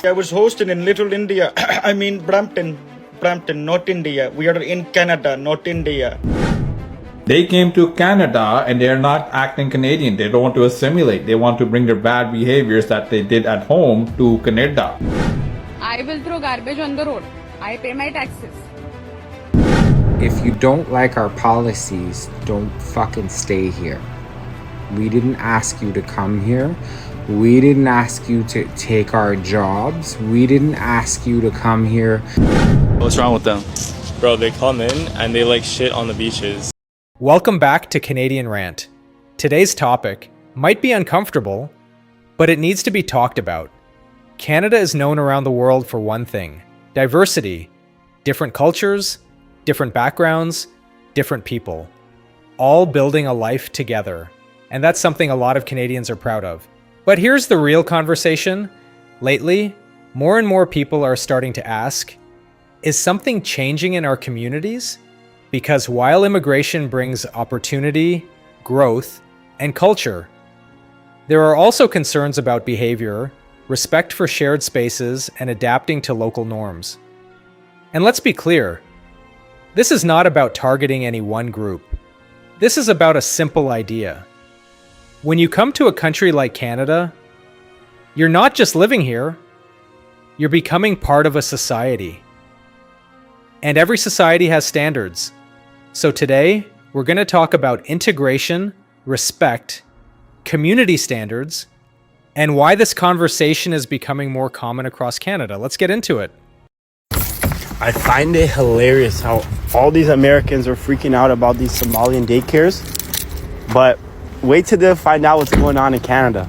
I was hosted in Little India. I mean Brampton, not India. We are in Canada, not India. They came to Canada and they're not acting Canadian. They don't want to assimilate. They want to bring their bad behaviors that they did at home to Canada. I will throw garbage on the road. I pay my taxes. If you don't like our policies, don't fucking stay here. We didn't ask you to come here. We didn't ask you to take our jobs. We didn't ask you to come here. What's wrong with them? Bro, they come in and they like shit on the beaches. Welcome back to Canadian Rant. Today's topic might be uncomfortable, but it needs to be talked about. Canada is known around the world for one thing: diversity. Different cultures, different backgrounds, different people, all building a life together. And that's something a lot of Canadians are proud of. But here's the real conversation. Lately, more and more people are starting to ask, is something changing in our communities? Because while immigration brings opportunity, growth, and culture, there are also concerns about behavior, respect for shared spaces, and adapting to local norms. And let's be clear, this is not about targeting any one group. This is about a simple idea. When you come to a country like Canada, you're not just living here, you're becoming part of a society. And every society has standards. So today, we're going to talk about integration, respect, community standards, and why this conversation is becoming more common across Canada. Let's get into it. I find it hilarious how all these Americans are freaking out about these Somalian daycares, but wait till they find out what's going on in Canada.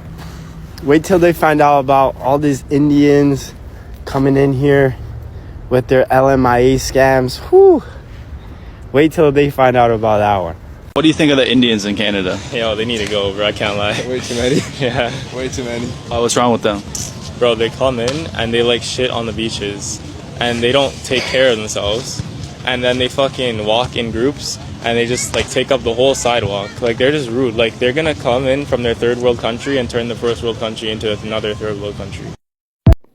Wait till they find out about all these Indians coming in here with their LMIA scams. Whew. Wait till they find out about that one. What do you think of the Indians in Canada? Yo, they need to go, bro. I can't lie. Way too many. Yeah. Way too many. What's wrong with them? Bro, they come in and they like shit on the beaches and they don't take care of themselves. And then they fucking walk in groups and they just like take up the whole sidewalk. Like, they're just rude. Like, they're gonna come in from their third world country and turn the first world country into another third world country.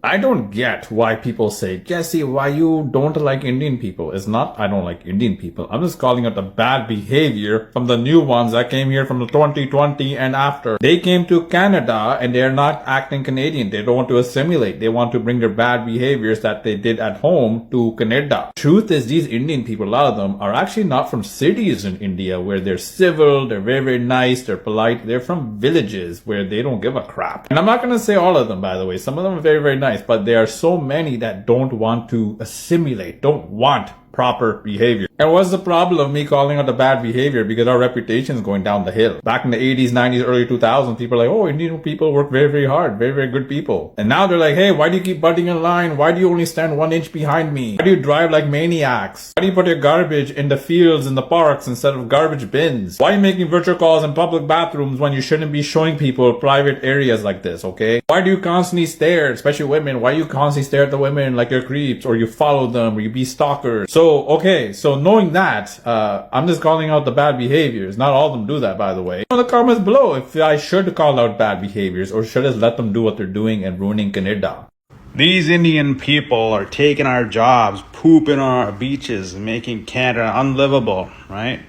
I don't get why people say, Jesse, why you don't like Indian people. It's not I don't like Indian people. I'm just calling out the bad behavior from the new ones that came here from the 2020 and after. They came to Canada and they're not acting Canadian. They don't want to assimilate. They want to bring their bad behaviors that they did at home to Canada. Truth is, these Indian people, a lot of them, are actually not from cities in India where they're civil, they're very, very nice, they're polite. They're from villages where they don't give a crap. And I'm not going to say all of them, by the way. Some of them are very, very nice. But there are so many that don't want to assimilate, don't want proper behavior. And what's the problem of me calling out the bad behavior? Because our reputation is going down the hill. Back in the 80s, 90s, early 2000s, people are like, oh, Indian people work very, very hard, very, very good people. And now they're like, hey, why do you keep butting in line? Why do you only stand 1 inch behind me? Why do you drive like maniacs? Why do you put your garbage in the fields and the parks instead of garbage bins? Why are you making virtual calls in public bathrooms when you shouldn't be showing people private areas like this, okay? Why do you constantly stare, especially women? Why do you constantly stare at the women like you're creeps, or you follow them, or you be stalkers? So knowing that, I'm just calling out the bad behaviors. Not all of them do that, by the way. In the comments below if I should call out bad behaviors or should I just let them do what they're doing and ruining Canada. These Indian people are taking our jobs, pooping on our beaches, and making Canada unlivable, right?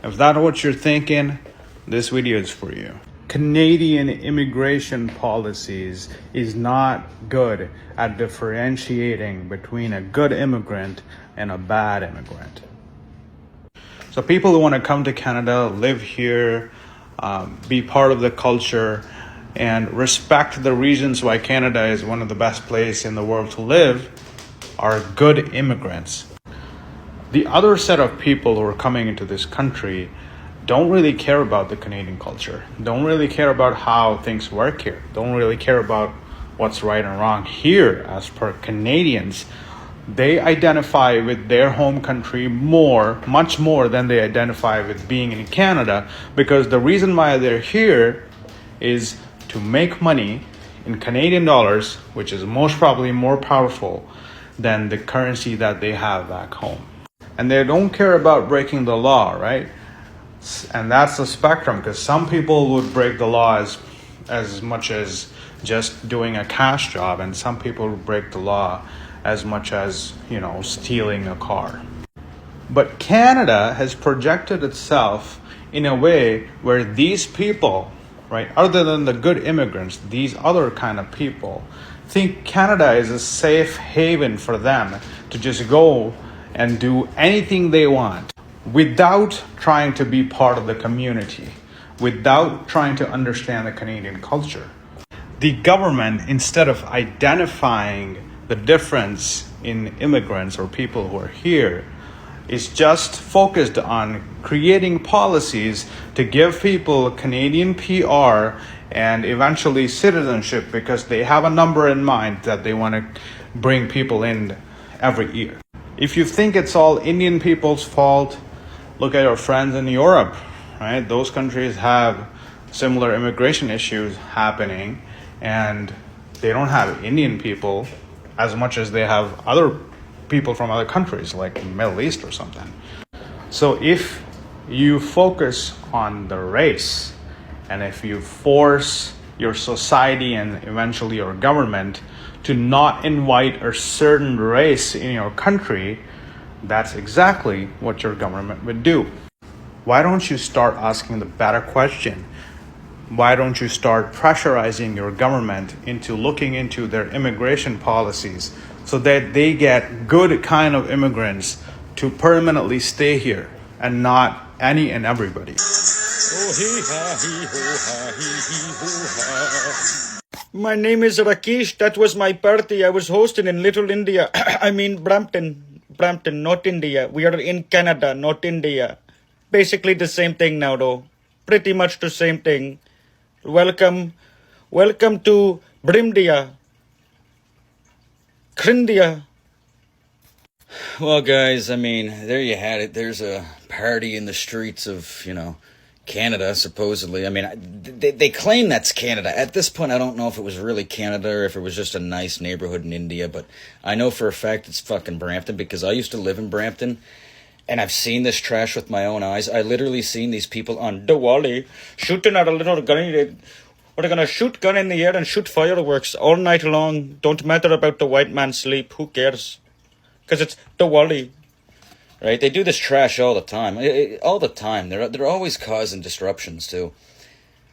If that's what you're thinking, this video is for you. Canadian immigration policies is not good at differentiating between a good immigrant and a bad immigrant. So people who want to come to Canada, live here, be part of the culture, and respect the reasons why Canada is one of the best places in the world to live are good immigrants. The other set of people who are coming into this country don't really care about the Canadian culture, don't really care about how things work here, don't really care about what's right and wrong here. As per Canadians, they identify with their home country much more than they identify with being in Canada, because the reason why they're here is to make money in Canadian dollars, which is most probably more powerful than the currency that they have back home. And they don't care about breaking the law, right? And that's the spectrum, because some people would break the law as as much as just doing a cash job, and some people break the law as much as, stealing a car. But Canada has projected itself in a way where these people, right, other than the good immigrants, these other kind of people, think Canada is a safe haven for them to just go and do anything they want without trying to be part of the community, without trying to understand the Canadian culture. The government, instead of identifying the difference in immigrants or people who are here, is just focused on creating policies to give people Canadian PR and eventually citizenship, because they have a number in mind that they want to bring people in every year. If you think it's all Indian people's fault, look at your friends in Europe, right? Those countries have similar immigration issues happening, and they don't have Indian people as much as they have other people from other countries, like the Middle East or something. So if you focus on the race, and if you force your society and eventually your government to not invite a certain race in your country, that's exactly what your government would do. Why don't you start asking the better question? Why don't you start pressurizing your government into looking into their immigration policies so that they get good kind of immigrants to permanently stay here and not any and everybody? My name is Rakesh. That was my party I was hosting in Little India. I mean Brampton, not India. We are in Canada, not India. Basically the same thing now, though. Pretty much the same thing. Welcome to Brimdia, Krindia. Well, guys, I mean, there you had it. There's a party in the streets of, Canada, supposedly. I mean, they claim that's Canada. At this point, I don't know if it was really Canada or if it was just a nice neighborhood in India, but I know for a fact it's fucking Brampton, because I used to live in Brampton, and I've seen this trash with my own eyes. I literally seen these people on Diwali shooting at a little gun. They're gonna shoot gun in the air and shoot fireworks all night long. Don't matter about the white man's sleep. Who cares? Because it's Diwali. Right? They do this trash all the time. All the time. They're always causing disruptions, too.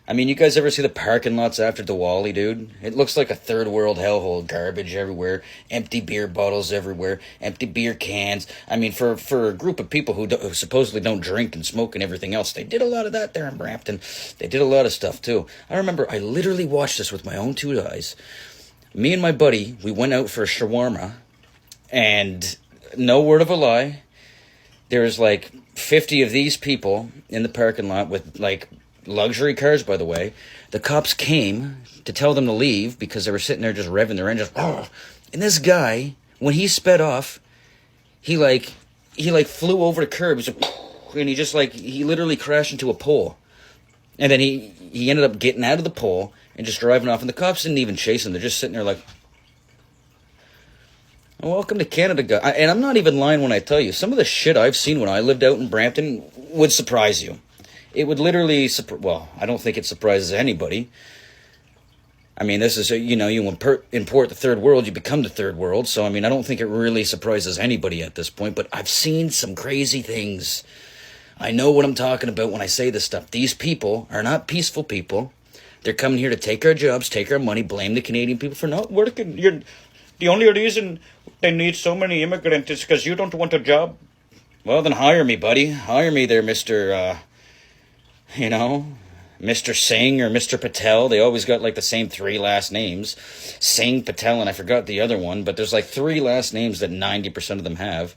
I mean, you guys ever see the parking lots after Diwali, dude? It looks like a third world hellhole. Garbage everywhere. Empty beer bottles everywhere. Empty beer cans. I mean, for a group of people who supposedly don't drink and smoke and everything else, they did a lot of that there in Brampton. They did a lot of stuff, too. I remember I literally watched this with my own two eyes. Me and my buddy, we went out for a shawarma, and no word of a lie, there's like 50 of these people in the parking lot with like luxury cars, by the way. The cops came to tell them to leave because they were sitting there just revving their engines. And this guy, when he sped off, he flew over the curb. And he literally crashed into a pole. And then he ended up getting out of the pole and just driving off. And the cops didn't even chase him. They're just sitting there like, welcome to Canada, and I'm not even lying when I tell you, some of the shit I've seen when I lived out in Brampton would surprise you. It would literally, I don't think it surprises anybody. I mean, this is, you import the third world, you become the third world, so I mean, I don't think it really surprises anybody at this point, but I've seen some crazy things. I know what I'm talking about when I say this stuff. These people are not peaceful people. They're coming here to take our jobs, take our money, blame the Canadian people for not working. The only reason they need so many immigrants is because you don't want a job. Well, then hire me, buddy. Hire me there, Mr. Mr. Singh or Mr. Patel. They always got like the same three last names. Singh, Patel, and I forgot the other one, but there's like three last names that 90% of them have.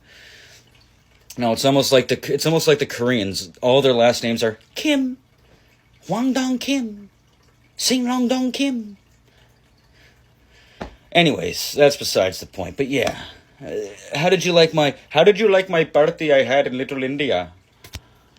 No, it's almost like the Koreans. All their last names are Kim, Hwang Dong Kim, Sing Long Dong Kim. Anyways, that's besides the point. But yeah, how did you like my party I had in Little India?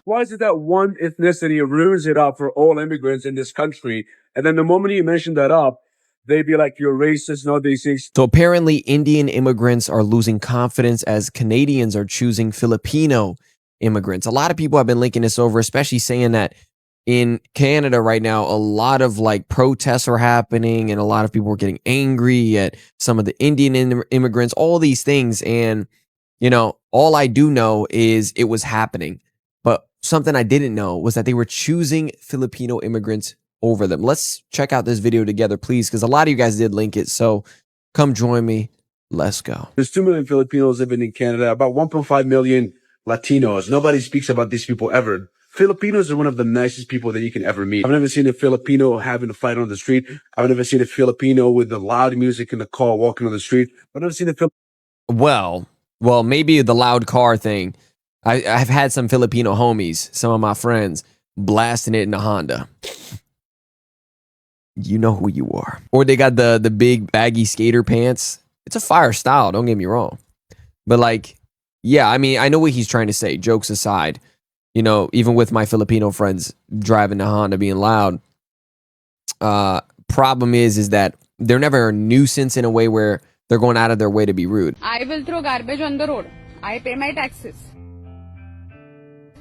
Why is it that one ethnicity ruins it up for all immigrants in this country? And then the moment you mention that up, they'd be like, you're racist and all these things. So apparently Indian immigrants are losing confidence as Canadians are choosing Filipino immigrants. A lot of people have been linking this over, especially saying that in Canada right now, a lot of like protests are happening and a lot of people are getting angry at some of the Indian immigrants, all these things. And, you know, all I do know is it was happening. But something I didn't know was that they were choosing Filipino immigrants over them. Let's check out this video together, please, because a lot of you guys did link it. So come join me. Let's go. There's 2 million Filipinos living in Canada, about 1.5 million Latinos. Nobody speaks about these people ever. Filipinos are one of the nicest people that you can ever meet. I've never seen a Filipino having a fight on the street. I've never seen a Filipino with the loud music in the car walking on the street. I've never seen a Well, maybe the loud car thing. I've had some Filipino homies, some of my friends, blasting it in a Honda. You know who you are. Or they got the big baggy skater pants. It's a fire style, don't get me wrong. But like, yeah, I mean, I know what he's trying to say, jokes aside. You know, even with my Filipino friends driving the Honda being loud, problem is that they're never a nuisance in a way where they're going out of their way to be rude. I will throw garbage on the road. I pay my taxes.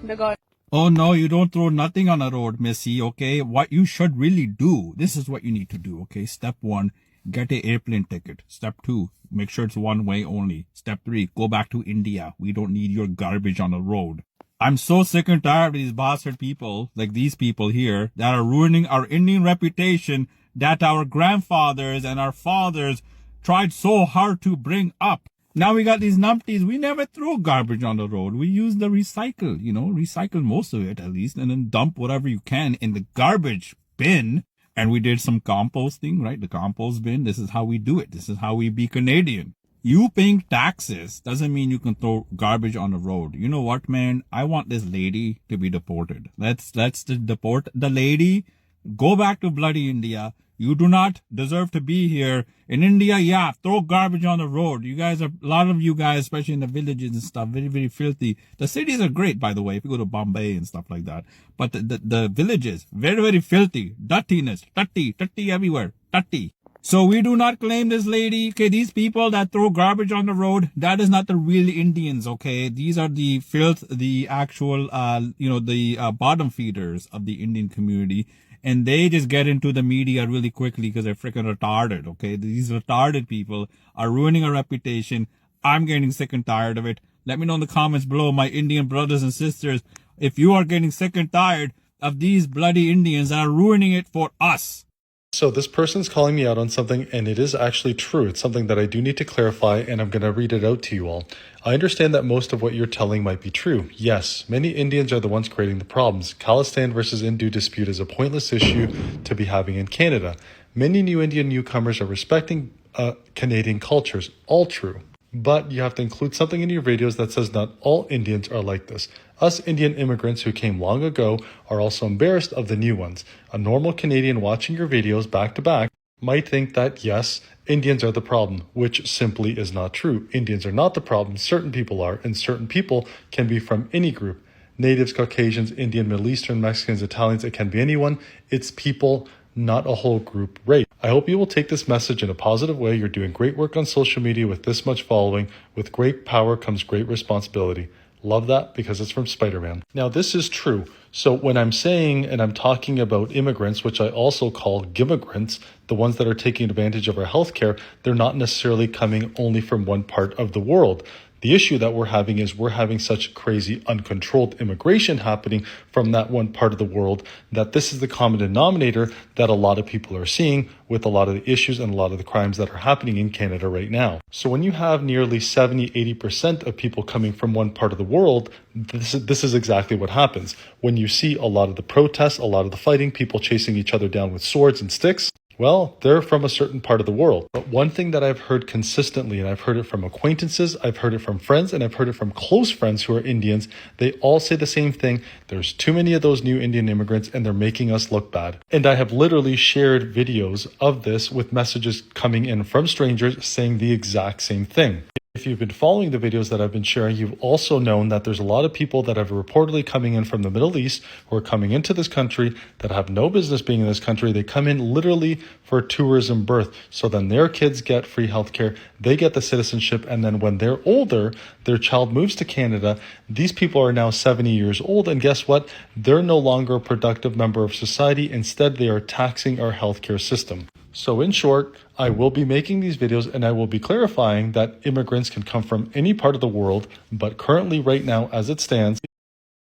The government. Oh no, you don't throw nothing on the road, Missy, okay? What you should really do, this is what you need to do, okay? Step 1, get an airplane ticket. Step 2, make sure it's one way only. Step 3, go back to India. We don't need your garbage on the road. I'm so sick and tired of these bastard people, like these people here, that are ruining our Indian reputation that our grandfathers and our fathers tried so hard to bring up. Now we got these numpties. We never throw garbage on the road. We use the recycle, recycle most of it at least, and then dump whatever you can in the garbage bin. And we did some composting, right? The compost bin. This is how we do it. This is how we be Canadian. You paying taxes doesn't mean you can throw garbage on the road. You know what, man? I want this lady to be deported. Let's deport the lady. Go back to bloody India. You do not deserve to be here. In India, yeah, throw garbage on the road. You guys are, a lot of you guys, especially in the villages and stuff, very, very filthy. The cities are great, by the way, if you go to Bombay and stuff like that. But the villages, very, very filthy. Dirtiness, dirty everywhere, dirty. So we do not claim this lady, okay? These people that throw garbage on the road, that is not the real Indians, okay? These are the filth, the actual, bottom feeders of the Indian community. And they just get into the media really quickly because they're freaking retarded, okay? These retarded people are ruining our reputation. I'm getting sick and tired of it. Let me know in the comments below, my Indian brothers and sisters, if you are getting sick and tired of these bloody Indians that are ruining it for us. So this person's calling me out on something, and it is actually true. It's something that I do need to clarify, and I'm going to read it out to you all. I understand that most of what you're telling might be true. Yes, many Indians are the ones creating the problems. Khalistan versus Hindu dispute is a pointless issue to be having in Canada. Many new Indian newcomers are respecting Canadian cultures. All true. But you have to include something in your videos that says not all Indians are like this. Us Indian immigrants who came long ago are also embarrassed of the new ones. A normal Canadian watching your videos back to back might think that, yes, Indians are the problem, which simply is not true. Indians are not the problem. Certain people are, and certain people can be from any group. Natives, Caucasians, Indian, Middle Eastern, Mexicans, Italians, it can be anyone. It's people, not a whole group race. I hope you will take this message in a positive way. You're doing great work on social media with this much following. With great power comes great responsibility. Love that because it's from Spider-Man. Now, this is true. So when I'm saying and I'm talking about immigrants, which I also call gimmigrants, the ones that are taking advantage of our healthcare, they're not necessarily coming only from one part of the world. The issue that we're having is we're having such crazy uncontrolled immigration happening from that one part of the world that this is the common denominator that a lot of people are seeing with a lot of the issues and a lot of the crimes that are happening in Canada right now. So when you have nearly 70-80% of people coming from one part of the world, this is exactly what happens. When you see a lot of the protests, a lot of the fighting, people chasing each other down with swords and sticks, well, they're from a certain part of the world. But one thing that I've heard consistently, and I've heard it from acquaintances, I've heard it from friends, and I've heard it from close friends who are Indians, they all say the same thing. There's too many of those new Indian immigrants, and they're making us look bad. And I have literally shared videos of this with messages coming in from strangers saying the exact same thing. If you've been following the videos that I've been sharing, you've also known that there's a lot of people that have reportedly coming in from the Middle East who are coming into this country that have no business being in this country. They come in literally for tourism birth. So then their kids get free healthcare, they get the citizenship, and then when they're older, their child moves to Canada. These people are now 70 years old, and guess what? They're no longer a productive member of society. Instead, they are taxing our healthcare system. So in short, I will be making these videos and I will be clarifying that immigrants can come from any part of the world, but currently right now, as it stands,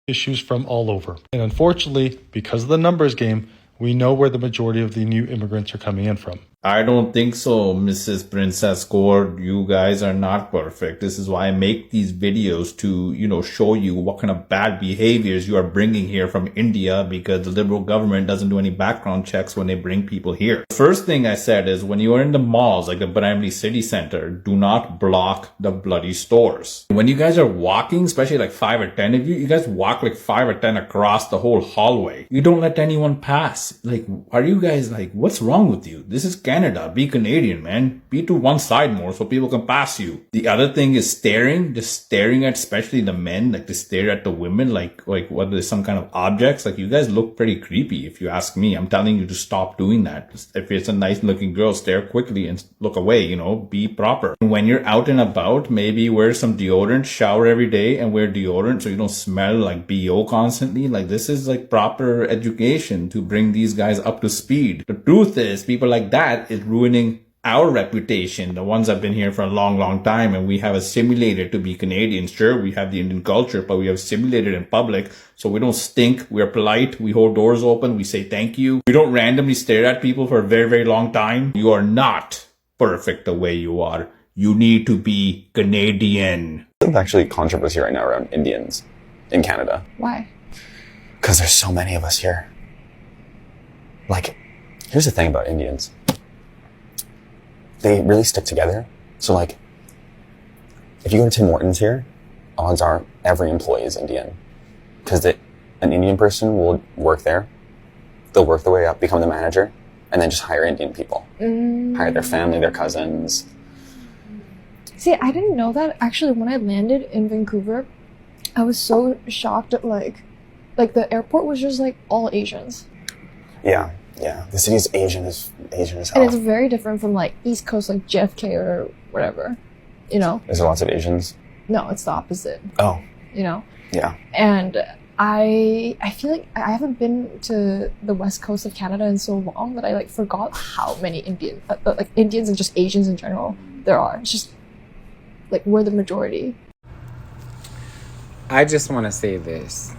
issues from all over. And unfortunately, because of the numbers game, we know where the majority of the new immigrants are coming in from. I don't think so, Mrs. Princess Cord. You guys are not perfect. This is why I make these videos to, show you what kind of bad behaviors you are bringing here from India, because the liberal government doesn't do any background checks when they bring people here. The first thing I said is when you are in the malls, like the Baramli City Center, do not block the bloody stores. When you guys are walking, especially like 5 or 10 of you guys walk like 5 or 10 across the whole hallway. You don't let anyone pass. Like, are you guys like, what's wrong with you? This is Canada. Be Canadian, man. Be to one side more so people can pass you. The other thing is staring. Just staring at, especially the men, like they stare at the women like what is some kind of objects. Like, you guys look pretty creepy if you ask me. I'm telling you to stop doing that. If it's a nice looking girl, stare quickly and look away, be proper. When you're out and about, maybe wear some deodorant, shower every day and wear deodorant so you don't smell like BO constantly. Like, this is like proper education to bring these guys up to speed. The truth is, people like that is ruining our reputation, the ones that have been here for a long, long time, and we have assimilated to be Canadians. Sure, we have the Indian culture, but we have assimilated in public, so we don't stink. We're polite. We hold doors open. We say thank you. We don't randomly stare at people for a very, very long time. You are not perfect the way you are. You need to be Canadian. There's actually controversy right now around Indians in Canada. Why? Because there's so many of us here. Like, here's the thing about Indians. They really stick together. So like, if you go to Tim Hortons here, odds are every employee is Indian. Because an Indian person will work there. They'll work their way up, become the manager, and then just hire Indian people. Hire their family, their cousins. See, I didn't know that. Actually, when I landed in Vancouver, I was so shocked at like the airport was just like all Asians. Yeah. The city's Asian as hell. And it's very different from like East Coast, like JFK or whatever, Is there lots of Asians? No, it's the opposite. Oh. Yeah. And I feel like I haven't been to the west coast of Canada in so long that I like forgot how many Indians and just Asians in general there are. It's just like we're the majority. I just want to say this,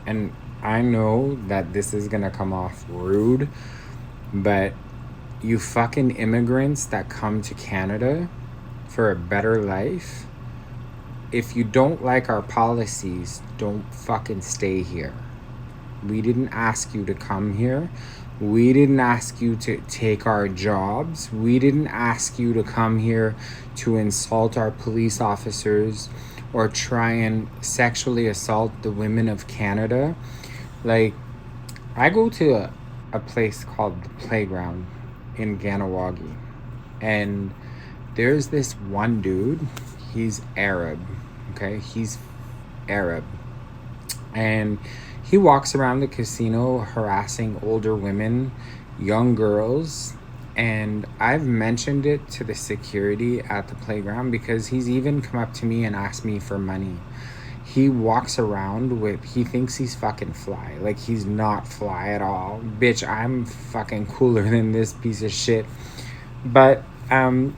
and I know that this is gonna come off rude, but you fucking immigrants that come to Canada for a better life, if you don't like our policies, don't fucking stay here. We didn't ask you to come here. We didn't ask you to take our jobs. We didn't ask you to come here to insult our police officers or try and sexually assault the women of Canada. Like, I go to a place called the Playground in Ganawagi, and there's this one dude, he's Arab, okay? He's Arab. And he walks around the casino harassing older women, young girls, and I've mentioned it to the security at the playground because he's even come up to me and asked me for money. He walks around he thinks he's fucking fly. Like, he's not fly at all. Bitch, I'm fucking cooler than this piece of shit. But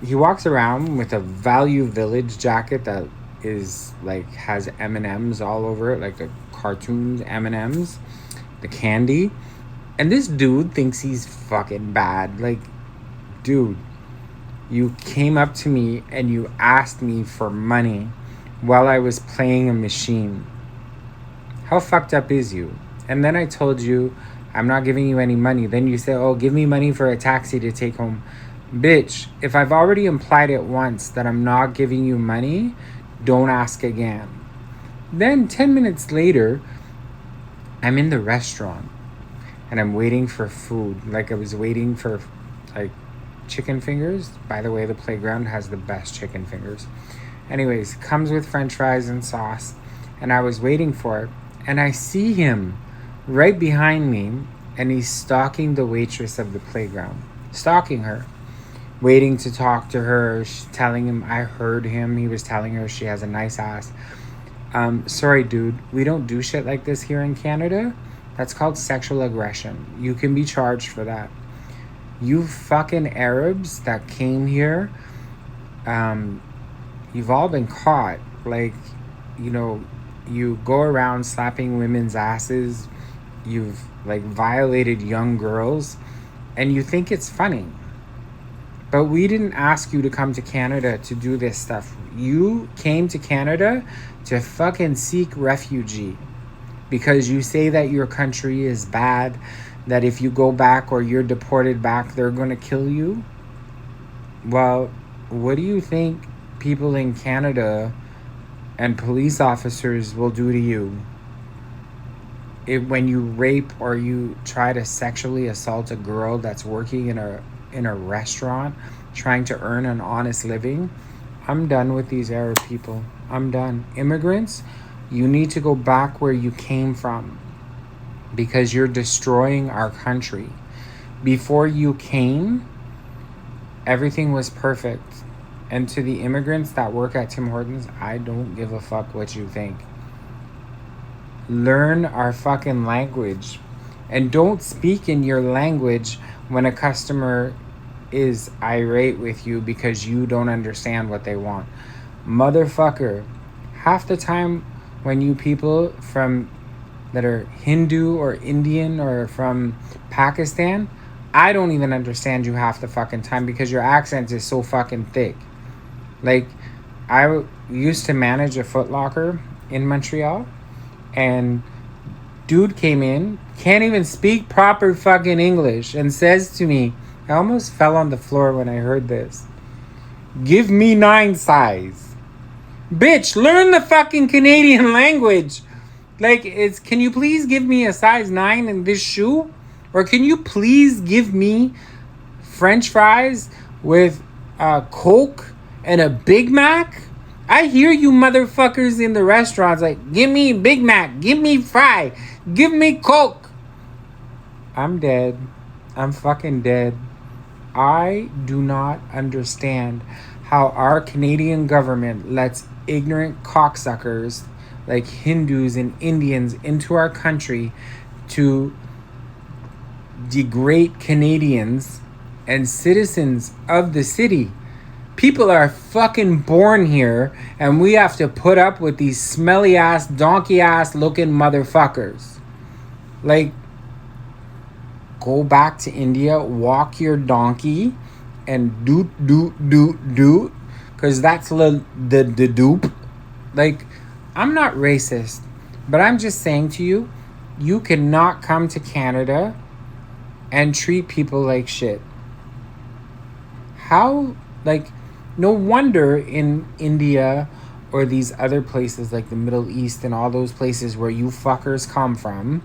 he walks around with a Value Village jacket that is like has M&Ms all over it, like the cartoons M&Ms, the candy. And this dude thinks he's fucking bad. Like, dude, you came up to me and you asked me for money while I was playing a machine. How fucked up is you? And then I told you, I'm not giving you any money. Then you say, oh, give me money for a taxi to take home. Bitch, if I've already implied it once that I'm not giving you money, don't ask again. Then 10 minutes later, I'm in the restaurant and I'm waiting for food. Like, I was waiting for like chicken fingers. By the way, the playground has the best chicken fingers. Anyways, comes with french fries and sauce. And I was waiting for it. And I see him right behind me. And he's stalking the waitress of the playground. Stalking her. Waiting to talk to her. Telling him, I heard him. He was telling her she has a nice ass. Sorry, dude. We don't do shit like this here in Canada. That's called sexual aggression. You can be charged for that. You fucking Arabs that came here, you've all been caught. Like, you know, you go around slapping women's asses. You've, like, violated young girls. And you think it's funny. But we didn't ask you to come to Canada to do this stuff. You came to Canada to fucking seek refugee. Because you say that your country is bad, that if you go back or you're deported back, they're going to kill you. Well, what do you think people in Canada and police officers will do to you? When you rape or you try to sexually assault a girl that's working in a restaurant, trying to earn an honest living, I'm done with these Arab people. I'm done. Immigrants, you need to go back where you came from because you're destroying our country. Before you came, everything was perfect. And to the immigrants that work at Tim Hortons, I don't give a fuck what you think. Learn our fucking language. And don't speak in your language when a customer is irate with you because you don't understand what they want. Motherfucker, half the time when you people from that are Hindu or Indian or from Pakistan, I don't even understand you half the fucking time because your accent is so fucking thick. Like, I used to manage a Foot Locker in Montreal, and dude came in, can't even speak proper fucking English, and says to me, I almost fell on the floor when I heard this, give me 9 size. Bitch, learn the fucking Canadian language. Like, can you please give me a size 9 in this shoe? Or can you please give me French fries with Coke and a Big Mac? I hear you motherfuckers in the restaurants like, give me Big Mac, give me fry, give me Coke. I'm dead. I'm fucking dead. I do not understand how our Canadian government lets ignorant cocksuckers like Hindus and Indians into our country to degrade Canadians and citizens of the city. People are fucking born here, and we have to put up with these smelly ass, donkey ass looking motherfuckers. Like, go back to India, walk your donkey, and doot, because that's the doop. Like, I'm not racist, but I'm just saying to you, you cannot come to Canada and treat people like shit. How, like, no wonder in India or these other places like the Middle East and all those places where you fuckers come from,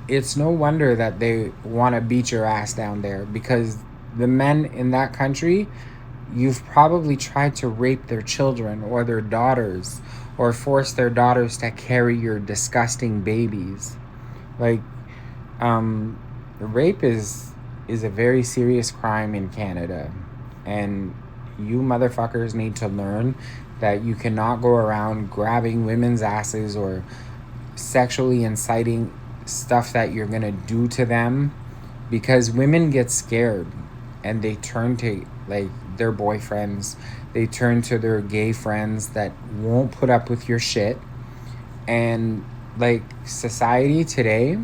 it's no wonder that they want to beat your ass down there, because the men in that country, you've probably tried to rape their children or their daughters or force their daughters to carry your disgusting babies. Like, rape is a very serious crime in Canada, and you motherfuckers need to learn that you cannot go around grabbing women's asses or sexually inciting stuff that you're gonna do to them, because women get scared and they turn to like their boyfriends, they turn to their gay friends that won't put up with your shit. And like, society today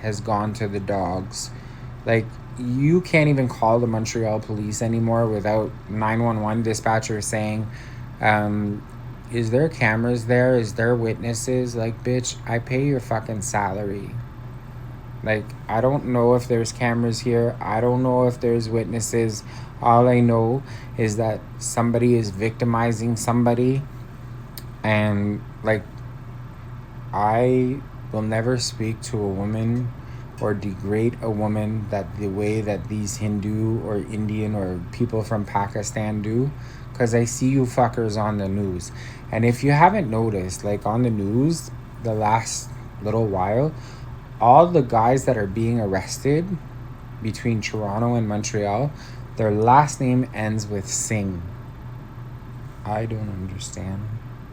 has gone to the dogs. Like, you can't even call the Montreal police anymore without 911 dispatcher saying, is there cameras there? Is there witnesses? Like, bitch, I pay your fucking salary. Like, I don't know if there's cameras here. I don't know if there's witnesses. All I know is that somebody is victimizing somebody. And, like, I will never speak to a woman or degrade a woman that the way that these Hindu or Indian or people from Pakistan do, because I see you fuckers on the news. And if you haven't noticed, like on the news the last little while, all the guys that are being arrested between Toronto and Montreal, their last name ends with Singh. I don't understand.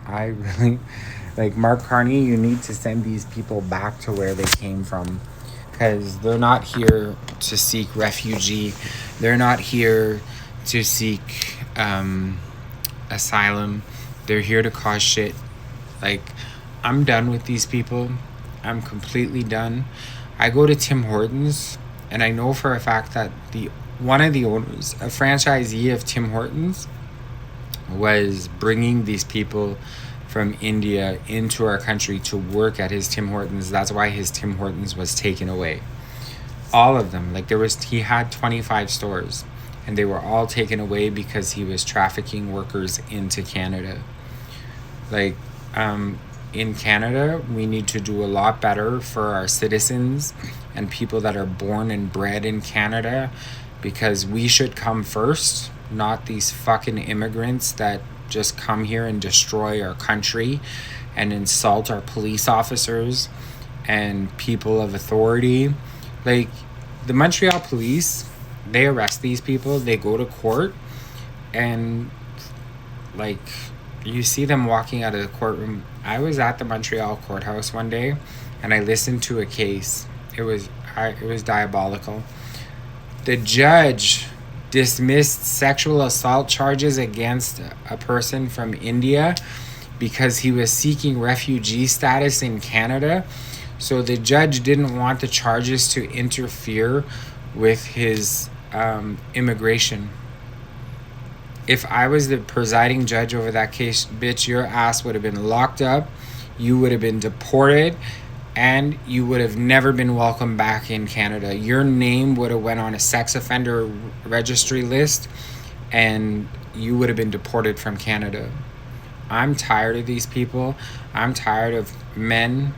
I really, like, Mark Carney, you need to send these people back to where they came from, because they're not here to seek refugee. They're not here to seek asylum. They're here to cause shit. Like, I'm done with these people. I'm completely done. I go to Tim Hortons, and I know for a fact that one of the owners, a franchisee of Tim Hortons, was bringing these people from India into our country to work at his Tim Hortons. That's why his Tim Hortons was taken away. All of them. Like, he had 25 stores, and they were all taken away because he was trafficking workers into Canada. Like, in Canada, we need to do a lot better for our citizens and people that are born and bred in Canada, because we should come first, not these fucking immigrants that just come here and destroy our country and insult our police officers and people of authority. Like, the Montreal police, they arrest these people, they go to court, and like, you see them walking out of the courtroom. I was at the Montreal courthouse one day, and I listened to a case. It was diabolical. The judge dismissed sexual assault charges against a person from India because he was seeking refugee status in Canada. So the judge didn't want the charges to interfere with his immigration. If I was the presiding judge over that case, bitch, your ass would have been locked up, you would have been deported, and you would have never been welcomed back in Canada. Your name would have went on a sex offender registry list, and you would have been deported from Canada. I'm tired of these people. I'm tired of men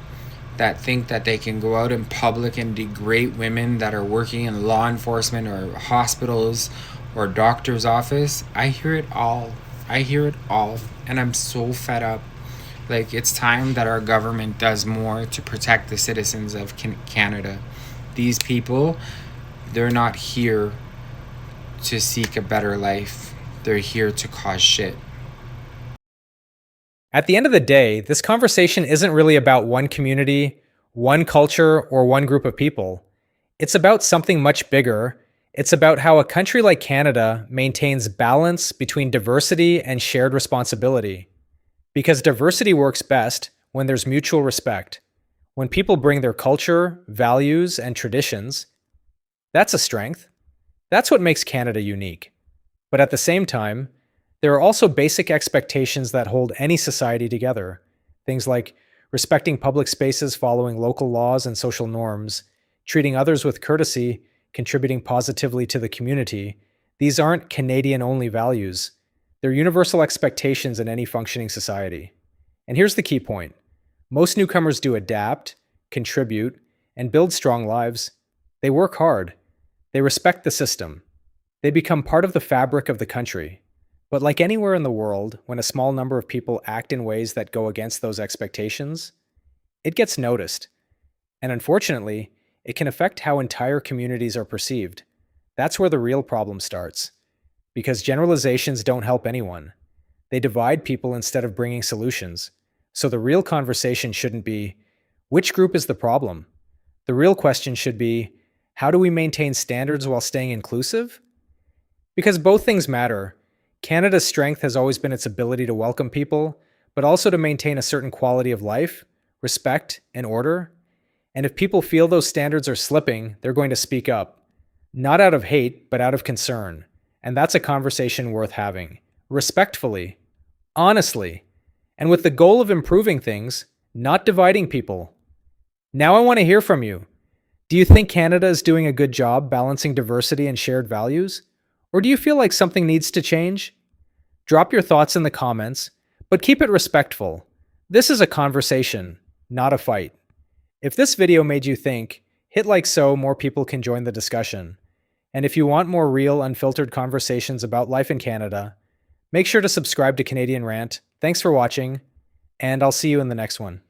that think that they can go out in public and degrade women that are working in law enforcement or hospitals or doctor's office. I hear it all. And I'm so fed up. Like, it's time that our government does more to protect the citizens of Canada. These people, they're not here to seek a better life. They're here to cause shit. At the end of the day, this conversation isn't really about one community, one culture, or one group of people. It's about something much bigger. It's about how a country like Canada maintains balance between diversity and shared responsibility. Because diversity works best when there's mutual respect. When people bring their culture, values, and traditions, that's a strength. That's what makes Canada unique. But at the same time, there are also basic expectations that hold any society together. Things like respecting public spaces, following local laws and social norms, treating others with courtesy, contributing positively to the community. These aren't Canadian-only values. They're universal expectations in any functioning society. And here's the key point. Most newcomers do adapt, contribute, and build strong lives. They work hard. They respect the system. They become part of the fabric of the country. But like anywhere in the world, when a small number of people act in ways that go against those expectations, it gets noticed. And unfortunately, it can affect how entire communities are perceived. That's where the real problem starts. Because generalizations don't help anyone. They divide people instead of bringing solutions. So the real conversation shouldn't be, which group is the problem? The real question should be, how do we maintain standards while staying inclusive? Because both things matter. Canada's strength has always been its ability to welcome people, but also to maintain a certain quality of life, respect, and order. And if people feel those standards are slipping, they're going to speak up. Not out of hate, but out of concern. And that's a conversation worth having. Respectfully. Honestly. And with the goal of improving things, not dividing people. Now I want to hear from you. Do you think Canada is doing a good job balancing diversity and shared values? Or do you feel like something needs to change? Drop your thoughts in the comments, but keep it respectful. This is a conversation, not a fight. If this video made you think, Hit like so more people can join the discussion. And if you want more real, unfiltered conversations about life in Canada, make sure to subscribe to Canadian Rant. Thanks for watching, and I'll see you in the next one.